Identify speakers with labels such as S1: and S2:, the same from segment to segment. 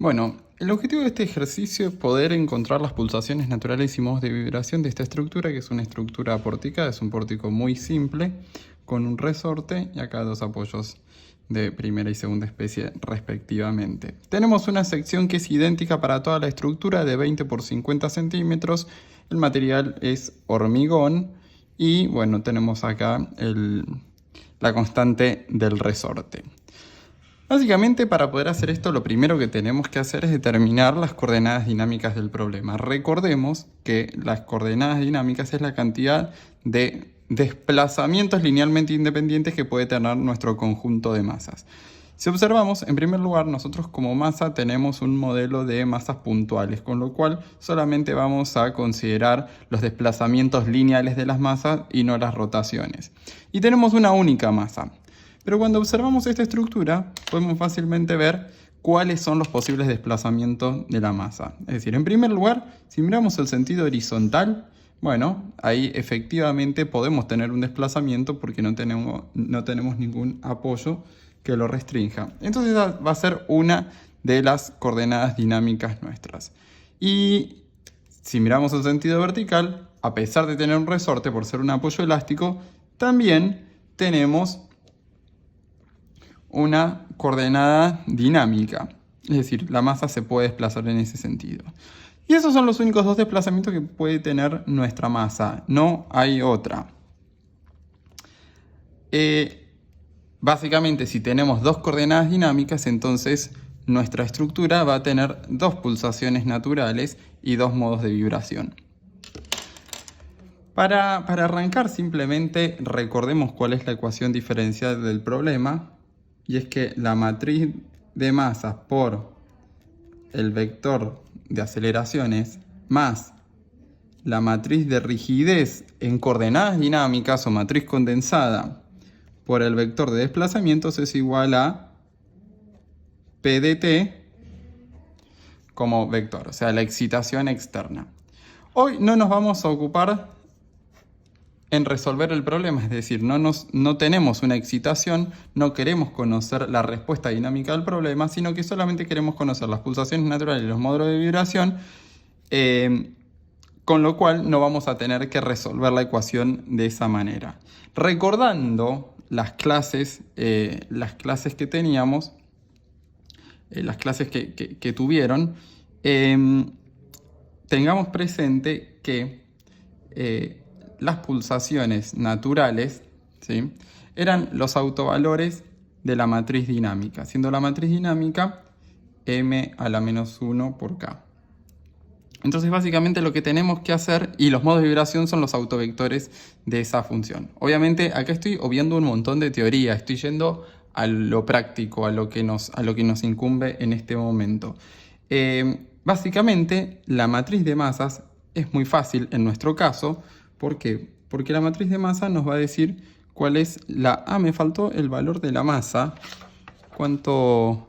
S1: Bueno, el objetivo de este ejercicio es poder encontrar las pulsaciones naturales y modos de vibración de esta estructura, que es una estructura pórtica, es un pórtico muy simple, con un resorte y acá dos apoyos de primera y segunda especie respectivamente. Tenemos una sección que es idéntica para toda la estructura de 20 por 50 centímetros, el material es hormigón y bueno, tenemos acá la constante del resorte. Básicamente, para poder hacer esto, lo primero que tenemos que hacer es determinar las coordenadas dinámicas del problema. Recordemos que las coordenadas dinámicas es la cantidad de desplazamientos linealmente independientes que puede tener nuestro conjunto de masas. Si observamos, en primer lugar, nosotros como masa tenemos un modelo de masas puntuales, con lo cual solamente vamos a considerar los desplazamientos lineales de las masas y no las rotaciones. Y tenemos una única masa. Pero cuando observamos esta estructura, podemos fácilmente ver cuáles son los posibles desplazamientos de la masa. Es decir, en primer lugar, si miramos el sentido horizontal, bueno, ahí efectivamente podemos tener un desplazamiento porque no tenemos ningún apoyo que lo restrinja. Entonces esa va a ser una de las coordenadas dinámicas nuestras. Y si miramos el sentido vertical, a pesar de tener un resorte por ser un apoyo elástico, también tenemos una coordenada dinámica, es decir, la masa se puede desplazar en ese sentido. Y esos son los únicos dos desplazamientos que puede tener nuestra masa, no hay otra. Básicamente, si tenemos dos coordenadas dinámicas, entonces nuestra estructura va a tener dos pulsaciones naturales y dos modos de vibración. Para arrancar, simplemente recordemos cuál es la ecuación diferencial del problema. Y es que la matriz de masas por el vector de aceleraciones más la matriz de rigidez en coordenadas dinámicas o matriz condensada por el vector de desplazamientos es igual a P de t como vector, o sea, la excitación externa. Hoy no nos vamos a ocupar en resolver el problema, es decir, no tenemos una excitación, no queremos conocer la respuesta dinámica del problema, sino que solamente queremos conocer las pulsaciones naturales y los módulos de vibración, con lo cual no vamos a tener que resolver la ecuación de esa manera. Recordando las clases que teníamos, las clases que tuvieron, tengamos presente que las pulsaciones naturales, ¿sí?, eran los autovalores de la matriz dinámica, siendo la matriz dinámica m a la menos 1 por k. Entonces básicamente lo que tenemos que hacer, y los modos de vibración son los autovectores de esa función. Obviamente acá estoy obviando un montón de teoría, estoy yendo a lo práctico, a lo que nos incumbe en este momento. Básicamente la matriz de masas es muy fácil en nuestro caso. ¿Por qué? Porque la matriz de masa nos va a decir cuál es la... me faltó el valor de la masa. ¿Cuánto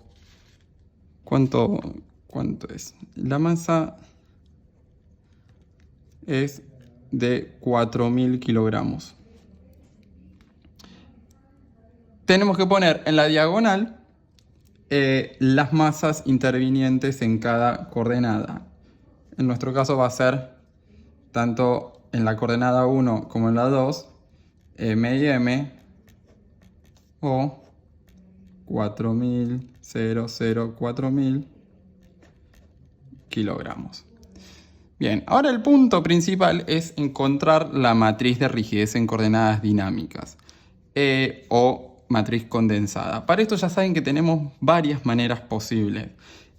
S1: es? La masa es de 4.000 kilogramos. Tenemos que poner en la diagonal las masas intervinientes en cada coordenada. En nuestro caso va a ser tanto en la coordenada 1 como en la 2, m y m, o 4.000 kilogramos. Bien, ahora el punto principal es encontrar la matriz de rigidez en coordenadas dinámicas, o matriz condensada. Para esto ya saben que tenemos varias maneras posibles.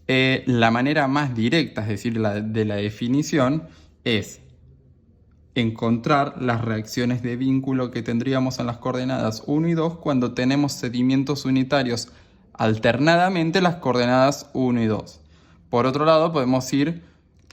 S1: La manera más directa, es decir, la de la definición, es encontrar las reacciones de vínculo que tendríamos en las coordenadas 1 y 2 cuando tenemos sedimentos unitarios alternadamente en las coordenadas 1 y 2. Por otro lado, podemos ir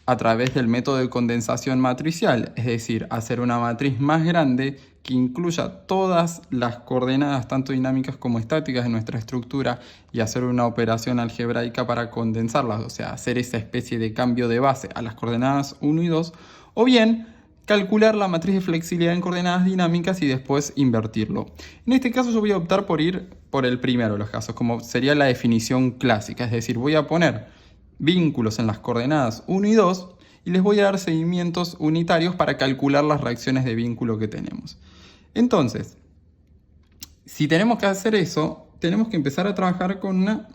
S1: a través del método de condensación matricial, es decir, hacer una matriz más grande que incluya todas las coordenadas, tanto dinámicas como estáticas de nuestra estructura, y hacer una operación algebraica para condensarlas, o sea, hacer esa especie de cambio de base a las coordenadas 1 y 2, o bien calcular la matriz de flexibilidad en coordenadas dinámicas y después invertirlo. En este caso yo voy a optar por ir por el primero de los casos, como sería la definición clásica, es decir, voy a poner vínculos en las coordenadas 1 y 2 y les voy a dar seguimientos unitarios para calcular las reacciones de vínculo que tenemos. Entonces, si tenemos que hacer eso, tenemos que empezar a trabajar con una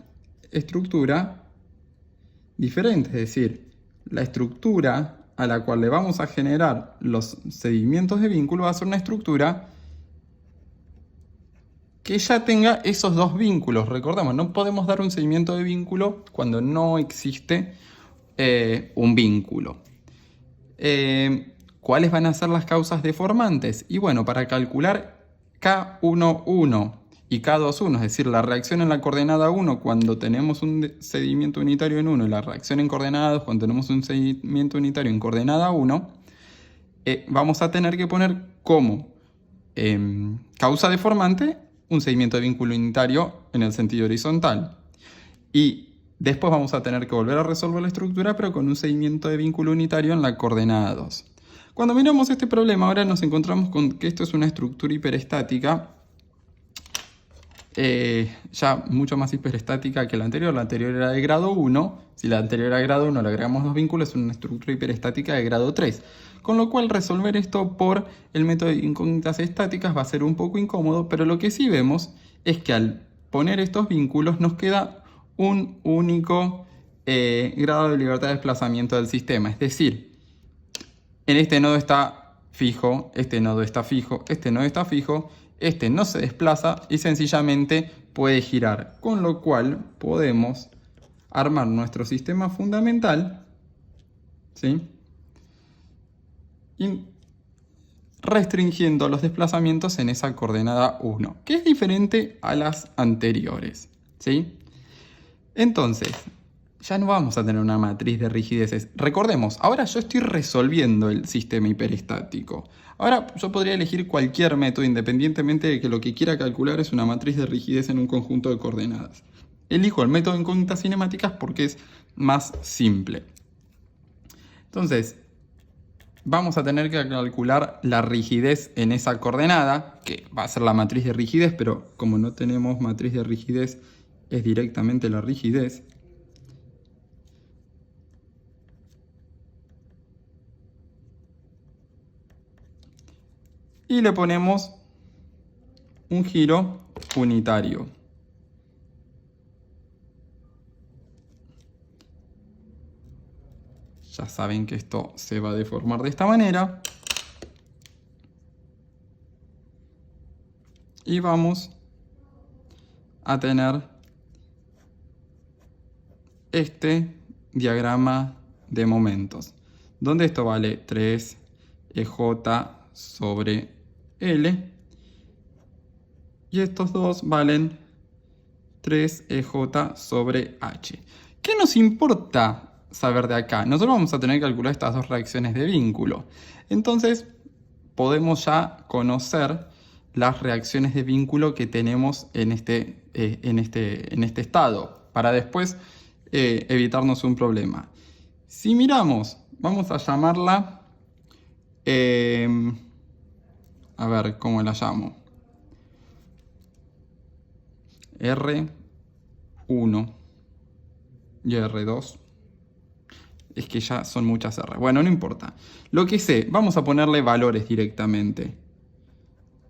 S1: estructura diferente, es decir, la estructura a la cual le vamos a generar los seguimientos de vínculo va a ser una estructura que ya tenga esos dos vínculos. Recordemos, no podemos dar un seguimiento de vínculo cuando no existe un vínculo. ¿Cuáles van a ser las causas deformantes? Y bueno, para calcular K11 y K21, es decir, la reacción en la coordenada 1 cuando tenemos un seguimiento unitario en 1 y la reacción en coordenada 2 cuando tenemos un seguimiento unitario en coordenada 1, vamos a tener que poner como causa deformante un seguimiento de vínculo unitario en el sentido horizontal. Y después vamos a tener que volver a resolver la estructura, pero con un seguimiento de vínculo unitario en la coordenada 2. Cuando miramos este problema, ahora nos encontramos con que esto es una estructura hiperestática, ya mucho más hiperestática que la anterior. La anterior era de grado 1. Si la anterior era de grado 1, le agregamos dos vínculos, es una estructura hiperestática de grado 3. Con lo cual, resolver esto por el método de incógnitas estáticas va a ser un poco incómodo, pero lo que sí vemos es que al poner estos vínculos nos queda un único grado de libertad de desplazamiento del sistema. Es decir, en este nodo está fijo, este nodo está fijo, este nodo está fijo, este no se desplaza y sencillamente puede girar. Con lo cual podemos armar nuestro sistema fundamental, ¿sí?, y restringiendo los desplazamientos en esa coordenada 1, que es diferente a las anteriores, ¿sí? Entonces, ya no vamos a tener una matriz de rigideces. Recordemos, ahora yo estoy resolviendo el sistema hiperestático. Ahora yo podría elegir cualquier método independientemente de que lo que quiera calcular es una matriz de rigidez en un conjunto de coordenadas. Elijo el método de incógnitas cinemáticas porque es más simple. Entonces, vamos a tener que calcular la rigidez en esa coordenada, que va a ser la matriz de rigidez, pero como no tenemos matriz de rigidez, es directamente la rigidez. Y le ponemos un giro unitario. Ya saben que esto se va a deformar de esta manera. Y vamos a tener este diagrama de momentos, donde esto vale 3 EJ sobre L y estos dos valen 3 EJ sobre H. ¿Qué nos importa saber de acá? Nosotros vamos a tener que calcular estas dos reacciones de vínculo. Entonces podemos ya conocer las reacciones de vínculo que tenemos en este estado, para después evitarnos un problema. Si miramos, vamos a llamarla, a ver cómo la llamo, R1 y R2. Es que ya son muchas R. Bueno, no importa. Lo que sé, vamos a ponerle valores directamente.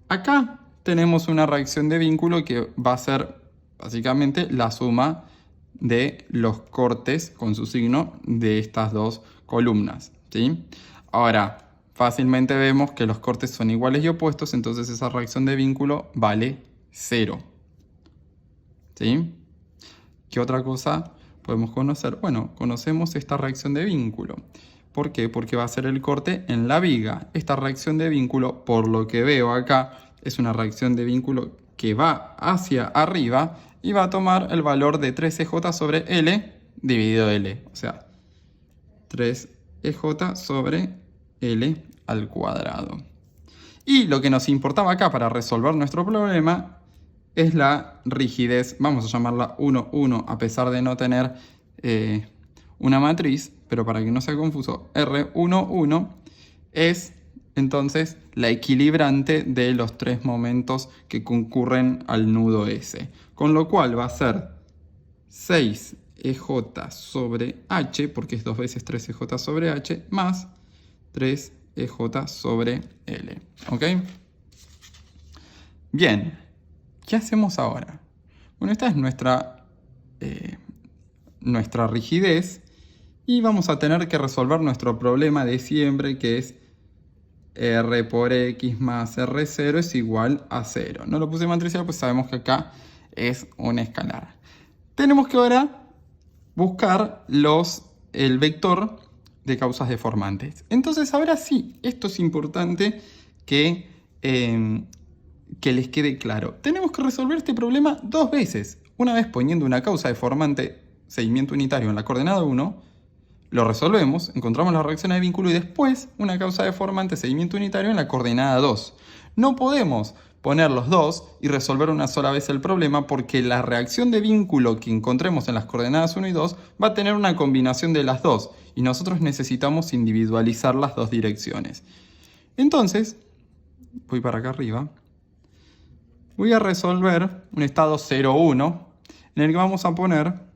S1: Acá tenemos una reacción de vínculo que va a ser básicamente la suma de los cortes con su signo de estas dos columnas, ¿sí? Ahora, fácilmente vemos que los cortes son iguales y opuestos, entonces esa reacción de vínculo vale 0. ¿Sí? ¿Qué otra cosa podemos conocer? Bueno, conocemos esta reacción de vínculo. ¿Por qué? Porque va a ser el corte en la viga. Esta reacción de vínculo, por lo que veo acá, es una reacción de vínculo que va hacia arriba y va a tomar el valor de 3EJ sobre L dividido L. O sea, 3EJ sobre L al cuadrado. Y lo que nos importaba acá para resolver nuestro problema es la rigidez, vamos a llamarla 1, 1, a pesar de no tener una matriz, pero para que no sea confuso, R1, 1 es entonces la equilibrante de los tres momentos que concurren al nudo S. Con lo cual va a ser 6 3EJ sobre H, porque es 2 veces 3EJ sobre H, más 3EJ sobre L. ¿Ok? Bien, ¿qué hacemos ahora? Bueno, esta es nuestra rigidez y vamos a tener que resolver nuestro problema de siempre, que es R por X más R0 es igual a 0. No lo puse matricial, pues sabemos que acá es un escalar. Tenemos que ahora buscar el vector de causas deformantes. Entonces, ahora sí, esto es importante que les quede claro. Tenemos que resolver este problema dos veces. Una vez poniendo una causa deformante, seguimiento unitario en la coordenada 1, lo resolvemos, encontramos las reacciones de vínculo y después una causa deformante, seguimiento unitario en la coordenada 2. No podemos poner los dos y resolver una sola vez el problema porque la reacción de vínculo que encontremos en las coordenadas 1 y 2 va a tener una combinación de las dos y nosotros necesitamos individualizar las dos direcciones. Entonces, voy para acá arriba, voy a resolver un estado 0, 1 en el que vamos a poner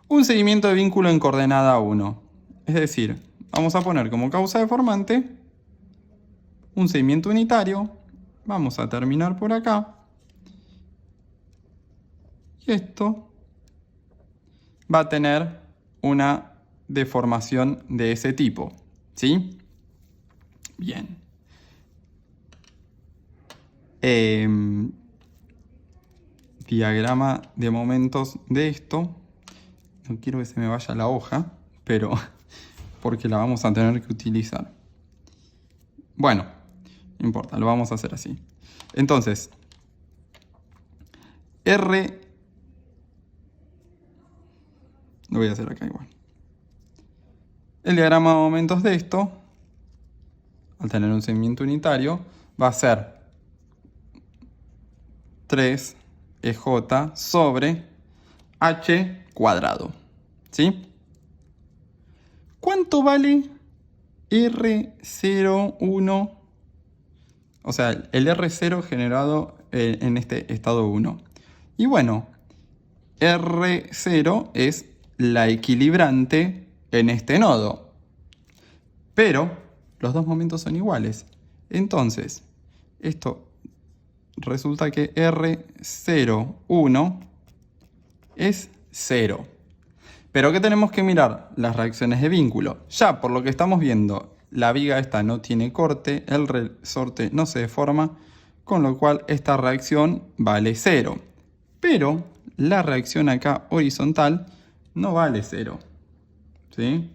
S1: un seguimiento de vínculo en coordenada 1. Es decir, vamos a poner como causa deformante un seguimiento unitario. Vamos a terminar por acá. Y esto va a tener una deformación de ese tipo. ¿Sí? Bien. Diagrama de momentos de esto. No quiero que se me vaya la hoja, pero porque la vamos a tener que utilizar. Bueno, no importa, lo vamos a hacer así. Entonces, R... Lo voy a hacer acá igual. El diagrama de momentos de esto, al tener un seguimiento unitario, va a ser 3EJ sobre H cuadrado. ¿Sí? ¿Cuánto vale R01? O sea, el R0 generado en este estado 1. Y bueno, R0 es la equilibrante en este nodo. Pero los dos momentos son iguales. Entonces, esto resulta que R01 es 0. ¿Pero qué tenemos que mirar? Las reacciones de vínculo. Ya por lo que estamos viendo, la viga esta no tiene corte, el resorte no se deforma, con lo cual esta reacción vale 0. Pero la reacción acá horizontal no vale 0. ¿Sí?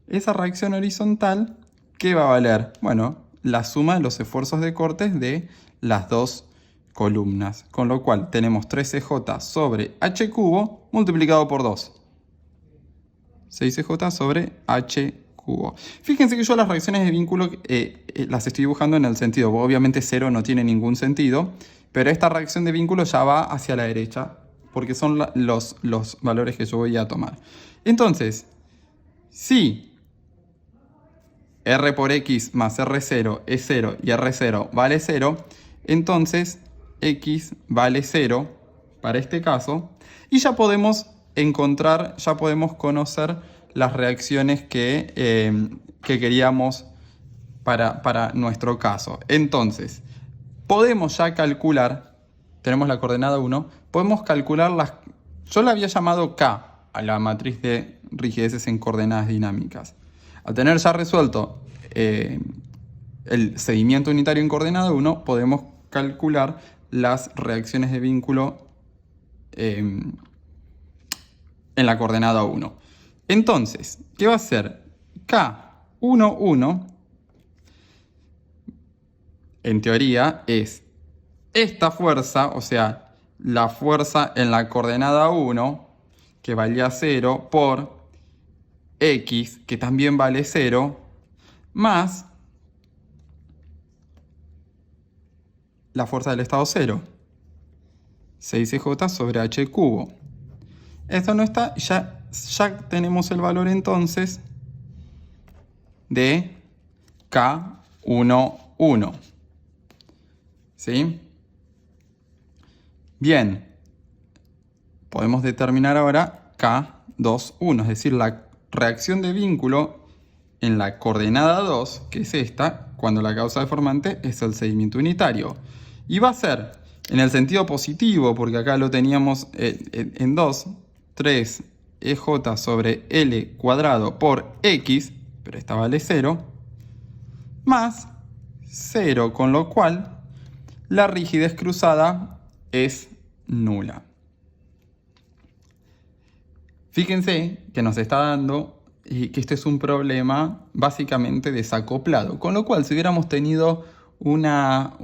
S1: Esa reacción horizontal, ¿qué va a valer? Bueno, la suma de los esfuerzos de cortes de las dos columnas. Con lo cual tenemos 3EJ sobre H cubo multiplicado por 2. 6EJ sobre H cubo. Fíjense que yo las reacciones de vínculo las estoy dibujando en el sentido. Obviamente 0 no tiene ningún sentido, pero esta reacción de vínculo ya va hacia la derecha, porque son los valores que yo voy a tomar. Entonces, si R por X más R0 es 0 y R0 vale 0, entonces X vale 0 para este caso, y ya podemos encontrar, ya podemos conocer las reacciones que queríamos para nuestro caso. Entonces, podemos ya calcular, tenemos la coordenada 1, podemos calcular yo la había llamado K a la matriz de rigideces en coordenadas dinámicas. Al tener ya resuelto el seguimiento unitario en coordenada 1, podemos calcular las reacciones de vínculo en la coordenada 1. Entonces, ¿qué va a ser? K11, en teoría, es esta fuerza, o sea, la fuerza en la coordenada 1, que valía 0, por X, que también vale 0, más la fuerza del estado 0, 6EJ sobre H cubo. Esto no está, ya tenemos el valor entonces de K11. ¿Sí? Bien, podemos determinar ahora K2,1, es decir, la reacción de vínculo en la coordenada 2, que es esta, cuando la causa deformante es el seguimiento unitario. Y va a ser en el sentido positivo, porque acá lo teníamos en 2, 3 EJ sobre L cuadrado por X, pero esta vale 0, más 0, con lo cual la rigidez cruzada es nula. Fíjense que nos está dando que este es un problema básicamente desacoplado, con lo cual si hubiéramos tenido una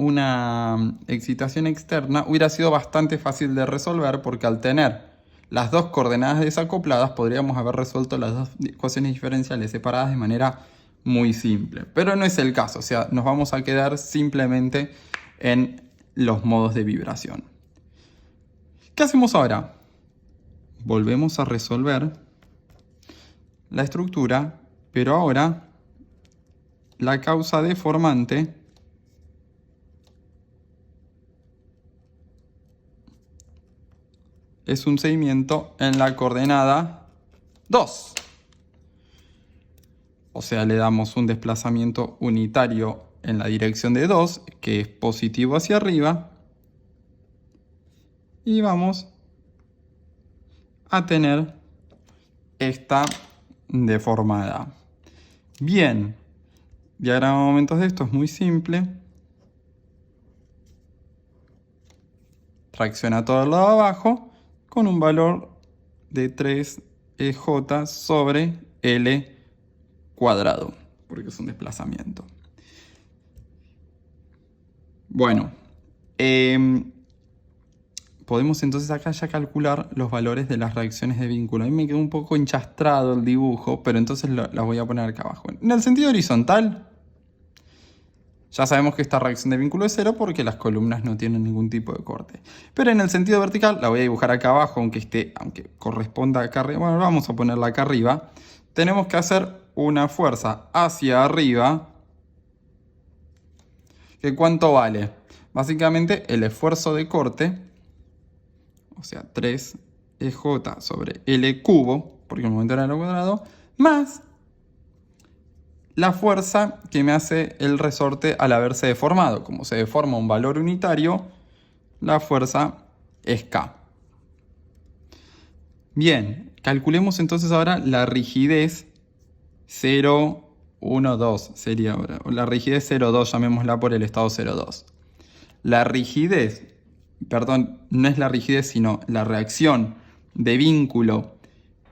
S1: excitación externa hubiera sido bastante fácil de resolver, porque al tener las dos coordenadas desacopladas podríamos haber resuelto las dos ecuaciones diferenciales separadas de manera muy simple. Pero no es el caso, o sea, nos vamos a quedar simplemente en los modos de vibración. ¿Qué hacemos ahora? Volvemos a resolver la estructura, pero ahora la causa deformante es un seguimiento en la coordenada 2. O sea, le damos un desplazamiento unitario en la dirección de 2, que es positivo hacia arriba, y vamos a tener esta deformada. Bien, diagrama de momentos de esto es muy simple. Tracciona todo el lado de abajo con un valor de 3 EJ sobre L cuadrado, porque es un desplazamiento. Bueno, podemos entonces acá ya calcular los valores de las reacciones de vínculo. A mí me quedó un poco enchastrado el dibujo, pero entonces las voy a poner acá abajo. En el sentido horizontal, ya sabemos que esta reacción de vínculo es 0 porque las columnas no tienen ningún tipo de corte. Pero en el sentido vertical, la voy a dibujar acá abajo, aunque corresponda acá arriba. Bueno, vamos a ponerla acá arriba. Tenemos que hacer una fuerza hacia arriba. ¿Que cuánto vale? Básicamente el esfuerzo de corte, o sea, 3 EJ sobre L cubo, porque en el momento era L cuadrado, más la fuerza que me hace el resorte al haberse deformado. Como se deforma un valor unitario, la fuerza es K. Bien, calculemos entonces ahora la rigidez 0, 1, 2 sería ahora. O la rigidez 0,2, llamémosla por el estado 0,2. La rigidez, perdón, no es la rigidez, sino la reacción de vínculo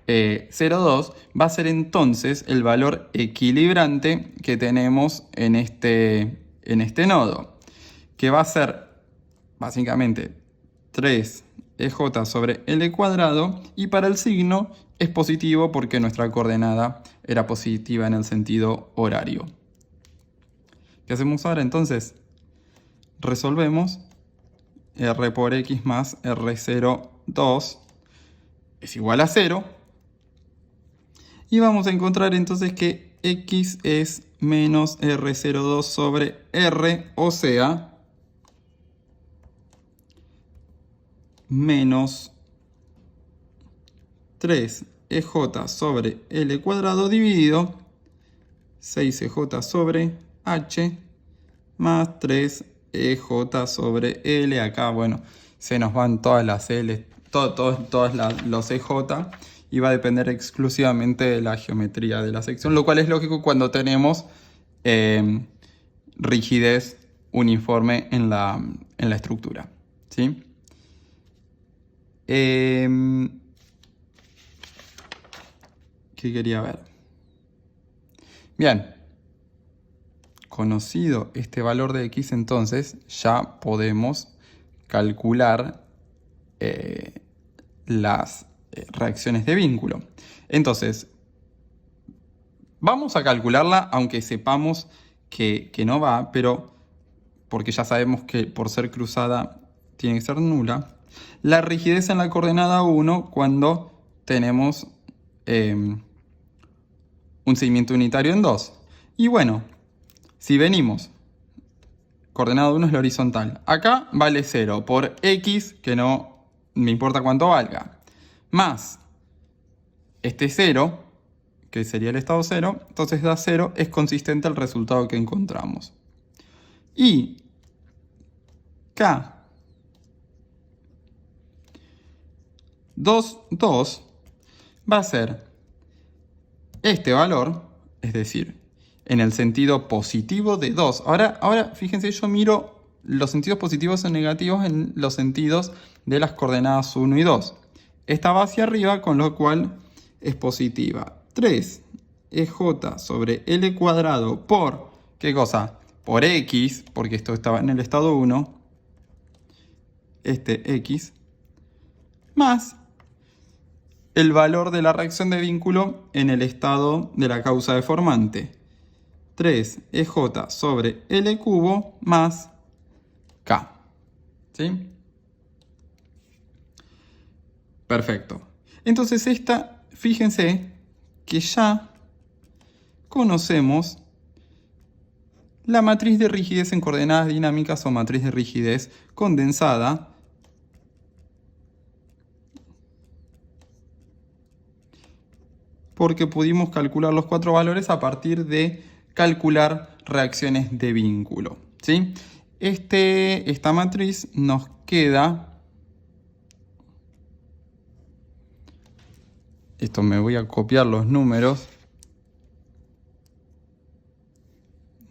S1: 0,2 va a ser entonces el valor equilibrante que tenemos en este nodo, que va a ser básicamente 3 EJ sobre L cuadrado, y para el signo es positivo porque nuestra coordenada era positiva en el sentido horario. ¿Qué hacemos ahora entonces? Resolvemos R por X más R02 es igual a 0. Y vamos a encontrar entonces que X es menos R02 sobre R, o sea, menos 3 EJ sobre L cuadrado dividido 6 EJ sobre H más 3 EJ sobre L. Acá, bueno, se nos van todas las L, todos los EJ, y va a depender exclusivamente de la geometría de la sección, lo cual es lógico cuando tenemos rigidez uniforme en la estructura, ¿sí? ¿Qué quería ver? Bien, conocido este valor de X, entonces ya podemos calcular las reacciones de vínculo. Entonces, vamos a calcularla aunque sepamos que no va, pero porque ya sabemos que por ser cruzada tiene que ser nula. La rigidez en la coordenada 1 cuando tenemos un seguimiento unitario en 2. Y bueno, si venimos coordenada 1 es la horizontal. Acá vale 0 por x, que no me importa cuánto valga. Más este 0, que sería el estado 0, entonces da 0, es consistente al resultado que encontramos. Y K 2, 2 va a ser este valor, es decir, en el sentido positivo de 2. Ahora fíjense, yo miro los sentidos positivos o negativos en los sentidos de las coordenadas 1 y 2. Esta va hacia arriba, con lo cual es positiva. 3 EJ sobre L cuadrado por, ¿qué cosa? Por X, porque esto estaba en el estado 1, este X, más el valor de la reacción de vínculo en el estado de la causa deformante. 3 EJ sobre L cubo más K. ¿Sí? Perfecto. Entonces fíjense que ya conocemos la matriz de rigidez en coordenadas dinámicas o matriz de rigidez condensada, porque pudimos calcular los 4 valores a partir de calcular reacciones de vínculo. ¿Sí? Esta matriz nos queda... Esto me voy a copiar los números.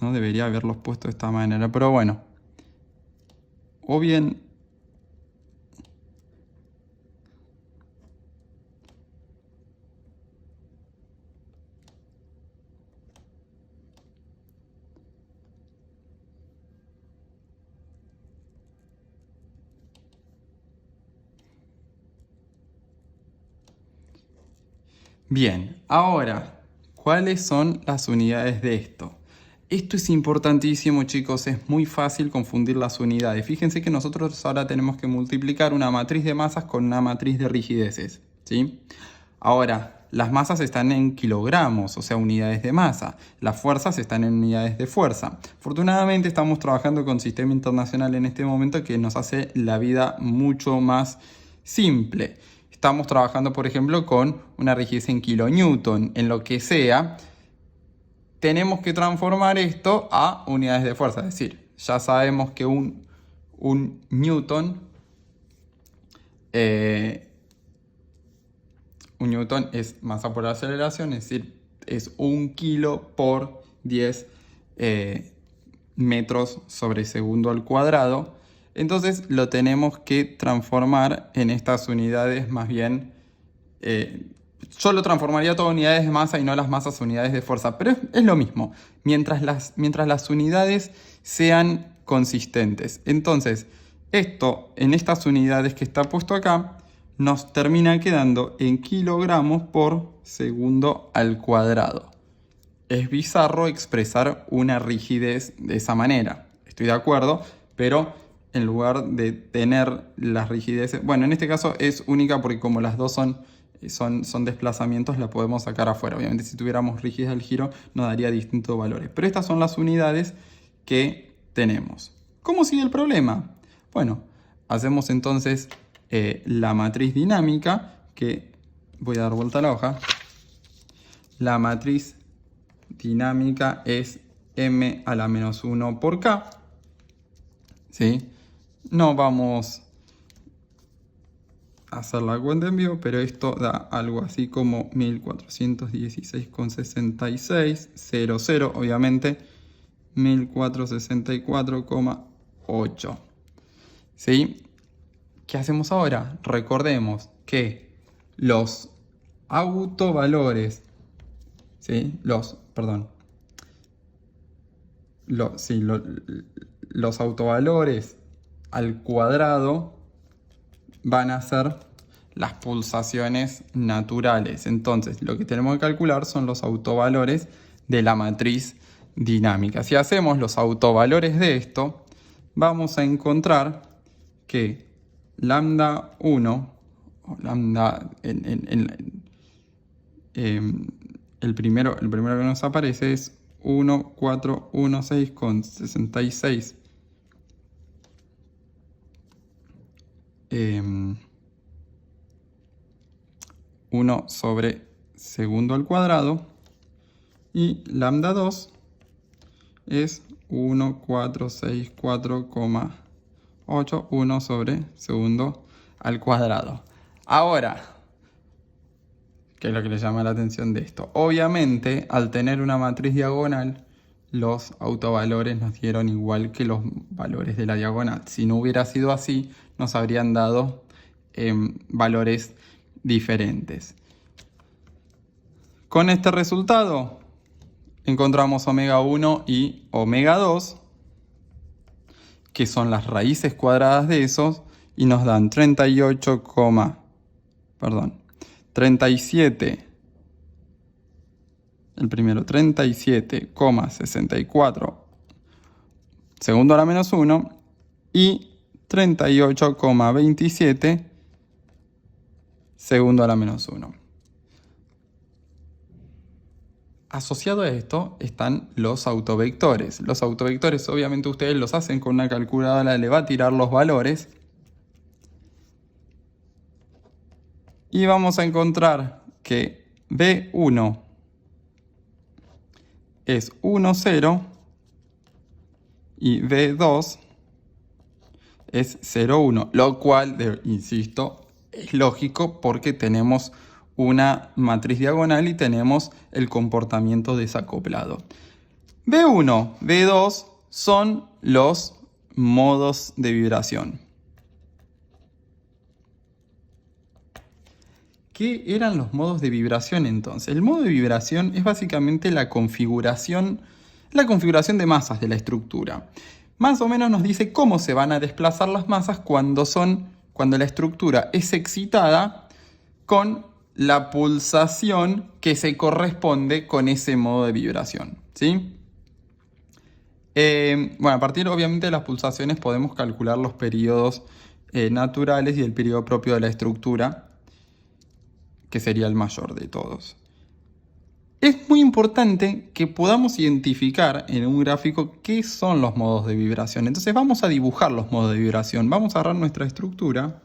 S1: No debería haberlos puesto de esta manera, pero bueno. O bien... Bien, ahora, ¿cuáles son las unidades de esto? Esto es importantísimo, chicos, es muy fácil confundir las unidades. Fíjense que nosotros ahora tenemos que multiplicar una matriz de masas con una matriz de rigideces, ¿sí? Ahora, las masas están en kilogramos, o sea, unidades de masa. Las fuerzas están en unidades de fuerza. Afortunadamente estamos trabajando con sistema internacional en este momento que nos hace la vida mucho más simple. Estamos trabajando, por ejemplo, con una rigidez en kilonewton, en lo que sea. Tenemos que transformar esto a unidades de fuerza. Es decir, ya sabemos que un newton es masa por aceleración, es decir, es 1 kilo por 10 metros sobre segundo al cuadrado. Entonces lo tenemos que transformar en estas unidades más bien... yo lo transformaría todo en unidades de masa y no las masas a unidades de fuerza, pero es lo mismo, mientras las unidades sean consistentes. Entonces, esto en estas unidades que está puesto acá, nos termina quedando en kilogramos por segundo al cuadrado. Es bizarro expresar una rigidez de esa manera, estoy de acuerdo, pero en lugar de tener las rigideces, bueno, en este caso es única porque como las dos son desplazamientos, la podemos sacar afuera. Obviamente si tuviéramos rigidez al giro nos daría distintos valores, pero estas son las unidades que tenemos. ¿Cómo sigue el problema? Bueno, hacemos entonces la matriz dinámica, que voy a dar vuelta a la hoja. La matriz dinámica es m a la menos 1 por k. ¿Sí? No vamos a hacer la cuenta en vivo, pero esto da algo así como 1416,66, obviamente 1464,8. ¿Sí? ¿Qué hacemos ahora? Recordemos que los autovalores, ¿sí? Los autovalores al cuadrado van a ser las pulsaciones naturales. Entonces, lo que tenemos que calcular son los autovalores de la matriz dinámica. Si hacemos los autovalores de esto, vamos a encontrar que lambda 1, o lambda, el primero que nos aparece es 1416,66 1 sobre segundo al cuadrado. Y lambda 2 es 1464,8, 1 sobre segundo al cuadrado. Ahora, ¿qué es lo que le llama la atención de esto? Obviamente, al tener una matriz diagonal, los autovalores nos dieron igual que los valores de la diagonal. Si no hubiera sido así, nos habrían dado valores diferentes. Con este resultado, encontramos omega 1 y omega 2, que son las raíces cuadradas de esos, y nos dan 37, el primero 37,64 segundo a la menos 1 y 38,27 segundo a la menos 1. Asociado a esto están los autovectores. Los autovectores obviamente ustedes los hacen con una calculadora, le va a tirar los valores. Y vamos a encontrar que B1 es 1, 0 y B2 es 0, 1. Lo cual, insisto, es lógico porque tenemos una matriz diagonal y tenemos el comportamiento desacoplado. B1, B2 son los modos de vibración. ¿Qué eran los modos de vibración entonces? El modo de vibración es básicamente la configuración de masas de la estructura. Más o menos nos dice cómo se van a desplazar las masas cuando la estructura es excitada con la pulsación que se corresponde con ese modo de vibración, ¿sí? A partir obviamente de las pulsaciones podemos calcular los periodos naturales y el periodo propio de la estructura, que sería el mayor de todos. Es muy importante que podamos identificar en un gráfico qué son los modos de vibración. Entonces vamos a dibujar los modos de vibración. Vamos a agarrar nuestra estructura.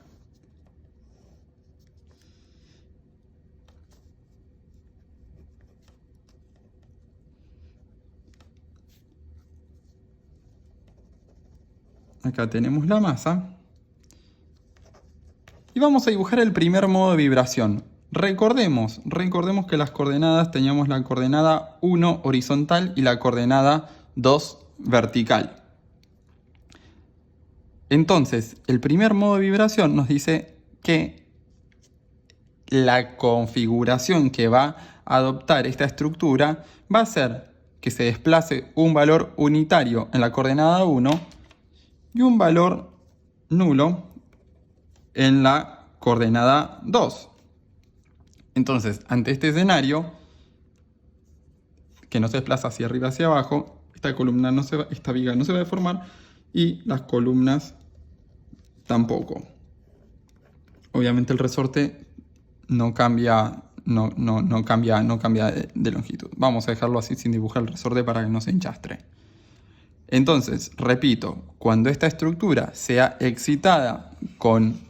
S1: Acá tenemos la masa. Y vamos a dibujar el primer modo de vibración. Recordemos que las coordenadas teníamos la coordenada 1 horizontal y la coordenada 2 vertical. Entonces, el primer modo de vibración nos dice que la configuración que va a adoptar esta estructura va a ser que se desplace un valor unitario en la coordenada 1 y un valor nulo en la coordenada 2. Entonces, ante este escenario, que no se desplaza hacia arriba hacia abajo, esta viga no se va a deformar y las columnas tampoco. Obviamente el resorte no cambia de longitud. Vamos a dejarlo así sin dibujar el resorte para que no se enchastre. Entonces, repito, cuando esta estructura sea excitada con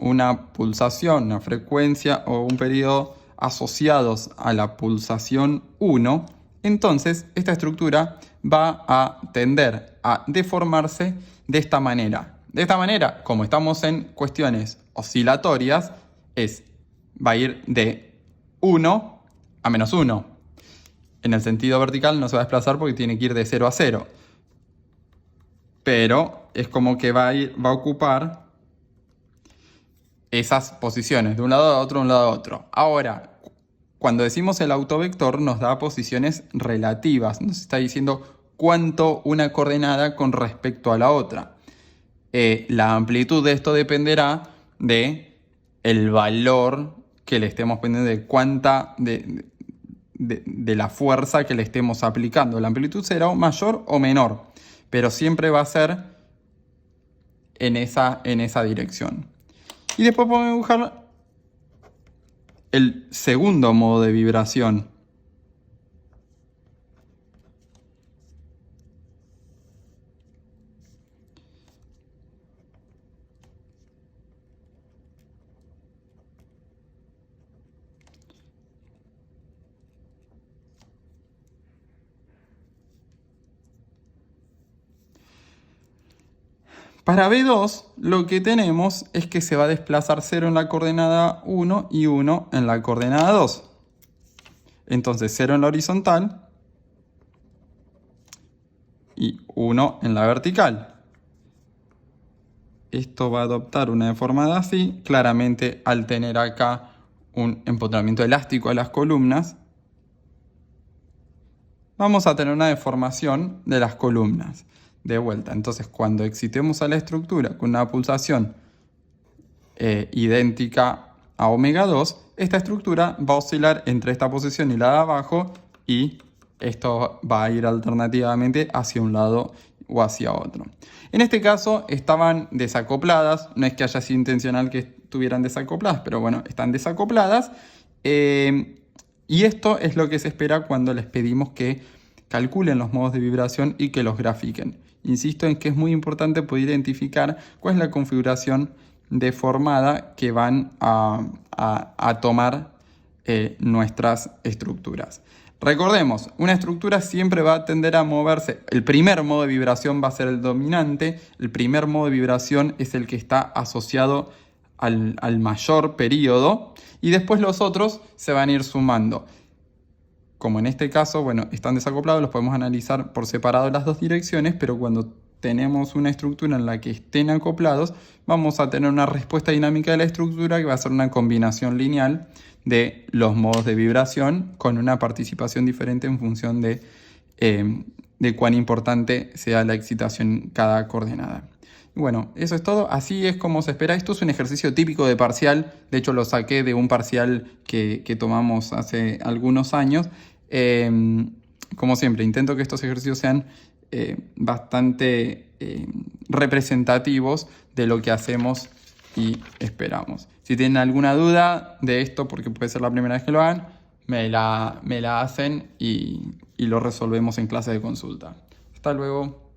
S1: una pulsación, una frecuencia o un periodo asociados a la pulsación 1, entonces esta estructura va a tender a deformarse de esta manera. De esta manera, como estamos en cuestiones oscilatorias, va a ir de 1 a menos 1. En el sentido vertical no se va a desplazar porque tiene que ir de 0 a 0. Pero es como que va a ocupar esas posiciones, de un lado a otro, de un lado a otro. Ahora, cuando decimos el autovector, nos da posiciones relativas. Nos está diciendo cuánto una coordenada con respecto a la otra. La amplitud de esto dependerá de el valor que le estemos poniendo, de cuánta de la fuerza que le estemos aplicando. La amplitud será mayor o menor, pero siempre va a ser en esa dirección. Y después podemos dibujar el segundo modo de vibración. Para B2 lo que tenemos es que se va a desplazar 0 en la coordenada 1 y 1 en la coordenada 2. Entonces 0 en la horizontal y 1 en la vertical. Esto va a adoptar una deformada así. Claramente, al tener acá un empotramiento elástico a las columnas, vamos a tener una deformación de las columnas. De vuelta, entonces cuando excitemos a la estructura con una pulsación idéntica a omega 2, esta estructura va a oscilar entre esta posición y la de abajo, y esto va a ir alternativamente hacia un lado o hacia otro. En este caso estaban desacopladas, no es que haya sido intencional que estuvieran desacopladas, pero bueno, están desacopladas. Y esto es lo que se espera cuando les pedimos que calculen los modos de vibración y que los grafiquen. Insisto en que es muy importante poder identificar cuál es la configuración deformada que van a tomar nuestras estructuras. Recordemos, una estructura siempre va a tender a moverse. El primer modo de vibración va a ser el dominante. El primer modo de vibración es el que está asociado al mayor periodo. Y después los otros se van a ir sumando. Como en este caso, bueno, están desacoplados, los podemos analizar por separado las dos direcciones, pero cuando tenemos una estructura en la que estén acoplados, vamos a tener una respuesta dinámica de la estructura que va a ser una combinación lineal de los modos de vibración con una participación diferente en función de cuán importante sea la excitación en cada coordenada. Bueno, eso es todo. Así es como se espera. Esto es un ejercicio típico de parcial. De hecho, lo saqué de un parcial que tomamos hace algunos años. Como siempre, intento que estos ejercicios sean bastante representativos de lo que hacemos y esperamos. Si tienen alguna duda de esto, porque puede ser la primera vez que lo hagan, me la hacen y lo resolvemos en clase de consulta. Hasta luego.